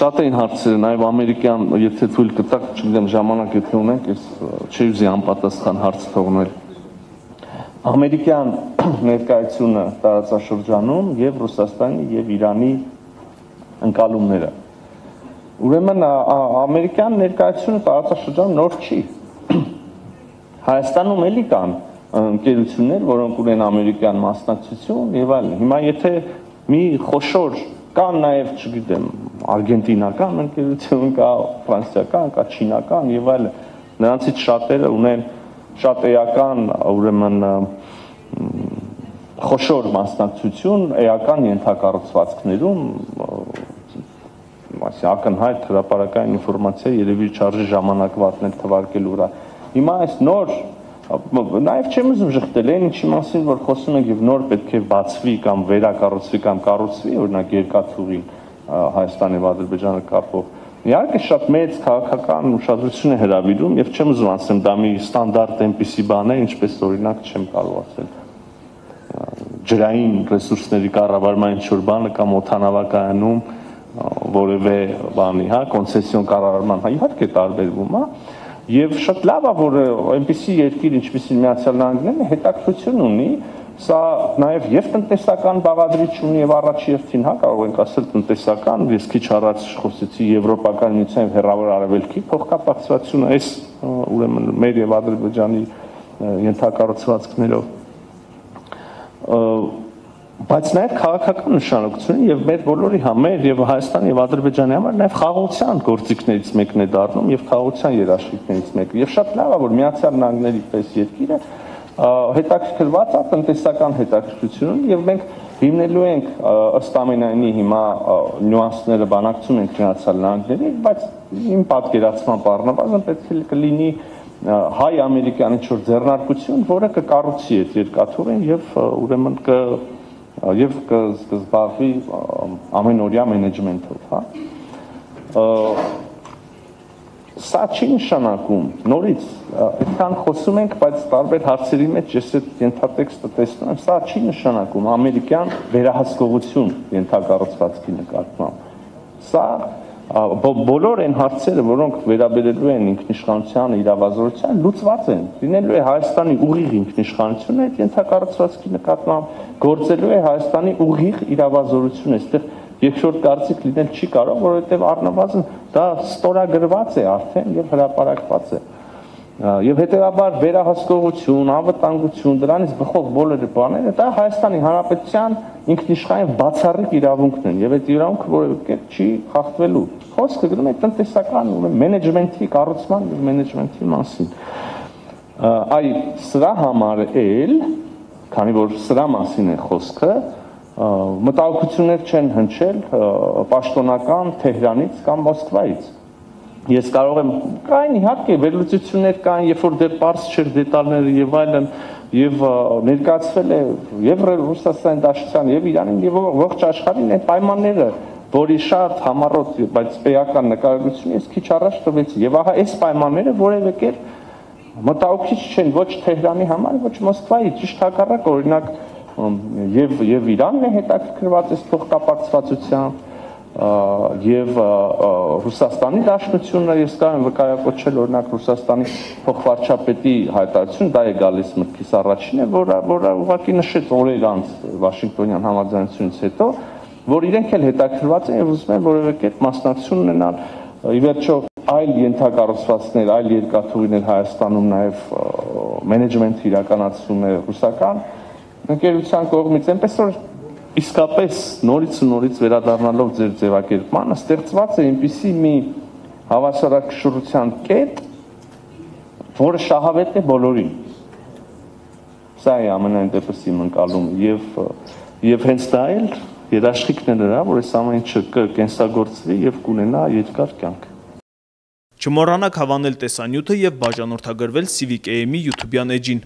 շատ էին հարցերը, նաև ամերիկյան, եթե թույլ կտակ, չգիտեմ, ժամանակ եթե ունենք, ես չի ուզի անպատասխան հարց թողնել։ Ամերիկյան ներկայությունը տարածաշրջանում եւ Ռուսաստանի եւ Իրանի ընկալումները։ Ուրեմն ամերիկյան ներկայությունը տարածաշրջանում նոր չի։ Հայաստանում էլի կան ընկերություններ, որոնք ունեն ամերիկյան մասնակցություն եւ այլն։ Հիմա եթե մի խոշոր կան նաև, չգիտեմ, արգենտինական ընկերություն կա, ֆրանսիական կա, չինական եւ այլն, նրանցից շատերը ունեն շատ էական, ուրեմն խոշոր մասնակցություն էական ենթակառուցվածքներում, ակնհայտ հրապարակային ինֆորմացիա երևի չարժի ժամանակվատներ թվարկելու վրա։ Հիմա այս նոր նաև չեմ ուզում ժխտել այն ինչի մասին, որ խոսում ենք եւ նոր պետք է բացվի կամ վերակառուցվի կամ կառուցվի, օրինակ երկաթուղին Հայաստանի եւ Ադրբեջանը կապող։ Իհարկե շատ մեծ քաղաքական ուշադրություն է հրավիրում եւ չեմ ուզում ասեմ դա մի ստանդարտ այնպիսի բան է, ինչպես օրինակ չեմ կարող ասել ջրային ռեսուրսների կառավարման ինչ-որ բանը կամ օդանավակայանում որևէ բանի, հա, կոնցեսիոն կառավարման, հա, իհարկե տարբերվում, հա։ Եվ շատ լավ է, որ այնպիսի երկիր, ինչպիսին Միացյալ Նահանգներն է, հետաքրություն ունի, սա նաև եւ տնտեսական բաղադրիչ ունի եւ առաջի հերթին, հա, կարող ենք ասել տնտեսական, ես քիչ առաջ խոսեցի Եվրոպական միության եւ Հեռավոր Արևելքի փոխկապակցությունը այս ուրեմն մեր եւ Ադրբեջանի ենթակառուցվածքներով բայց նաև քաղաքական նշանակություն եւ մեր բոլորի համար եւ Հայաստանի եւ Ադրբեջանի համար նաև խաղաղության գործիքներից մեկն է դառնում եւ խաղաղության երաշխիքներից մեկը եւ շատ լավ է որ Միացյալ Նահանգների պես երկիրը հետաքրքրված է տնտեսական հետաքրքրությունում եւ մենք հիմնելու ենք ըստ ամենայնի հիմա նյուանսները բանակցում ենք Միացյալ Նահանգների բայց իմ պատկերացմամբ առնվազն պետք է կլինի հայ-ամերիկյան ինչ-որ ձեռնարկություն որը կկառուցի այդ երկաթուղին եւ ուրեմն եւ կզբաղվի ամենօրյա մենեջմենթով, հա։ Սա չի նշանակում, նորից, այդքան խոսում ենք, բայց տարբեր հարցերի մեջ ես այդ ենթատեքստը տեսնում եմ, սա չի նշանակում ամերիկյան վերահսկողություն ենթակառուցվածքի նկատմամբ։ Սա բոլոր այն հարցերը, որոնք վերաբերելու են ինքնիշխանության իրավազորության, լուծված են։ Լինելու է Հայաստանի ուղիղ ինքնիշխանությունը այդ ենթակառուցվածքի նկատմամբ, գործելու է Հայաստանի ուղիղ իրավազորությունը, այստեղ երկրորդ կարծիք լինել չի կարող, որովհետև առնվազն դա ստորագրված է արդեն եւ հրապարակված է։ Եվ հետեւաբար վերահսկողություն, անվտանգություն, դրանից բխող բոլոր բաները դա Հայաստանի Հանրապետության ինքնիշխան բացառիկ իրավունքն են եւ այդ իրավունքը որևէ կերպ չի խախտվելու։ Խոսքը գնում է տնտեսական մենեջմենթի կառուցման եւ մենեջմենթի մասին։ Այ սրա համար էլ, քանի որ սրա մասին է խոսքը, մտահոգություններ չեն հնչել պաշտոնական Թեհրանից կամ Մոսկվայից։ Ես կարող եմ կային իհարկե վերլուծություններ կային, երբ որ դեռ պարզ չէր դետալները եւ այլն եւ ներկայացվել է եւ Ռուսաստանի Դաշնության եւ Իրանին եւ ողջ աշխարհին այն պայմանները, որի շատ համառոտ, բայց էական նկարագրություն ես քիչ առաջ տվեցի եւ ահա այս պայմանները որևէ կերպ մտահոգիչ չեն ոչ Թեհրանի համար, ոչ Մոսկվայի, ճիշտ հակառակ, օրինակ եւ Իրանն է հետաքրքրված այս փոխկապակցվածությամբ եւ Ռուսաստանի Դաշնությունը ես կարող եմ վկայակոչել օրինակ Ռուսաստանի փոխվարչապետի հայտարարություն դա է գալիս մտքիս առաջին է որը ուղղակի նշեց օրեր անց Վաշինգտոնյան համաձայնությունից հետո որ իրենք էլ հետաքրքրված են եւ ուզում են որևէ կերպ մասնակցություն ունենալ ի վերջո այլ ենթակառուցվածքներ այլ երկաթուղիներ Հայաստանում նաեւ մենեջմենթ իրականացում է ռուսական ընկերության կողմից այնպես որ իսկապես նորից ու նորից վերադառնալով ձեր ձևակերպմանը ստեղծված է այնպիսի մի հավասարակշռության կետ, որը շահավետ է բոլորին։ Սա է ամենայն դեպս իմ ընկալումը եւ հենց դա էլ երաշխիքն է նրա, որ այս ամեն ինչը կկենսագործվի եւ կունենա երկար կյանք։ Չմոռանաք հավանել տեսանյութը եւ բաժանորդագրվել Civic AM-ի YouTube-յան էջին։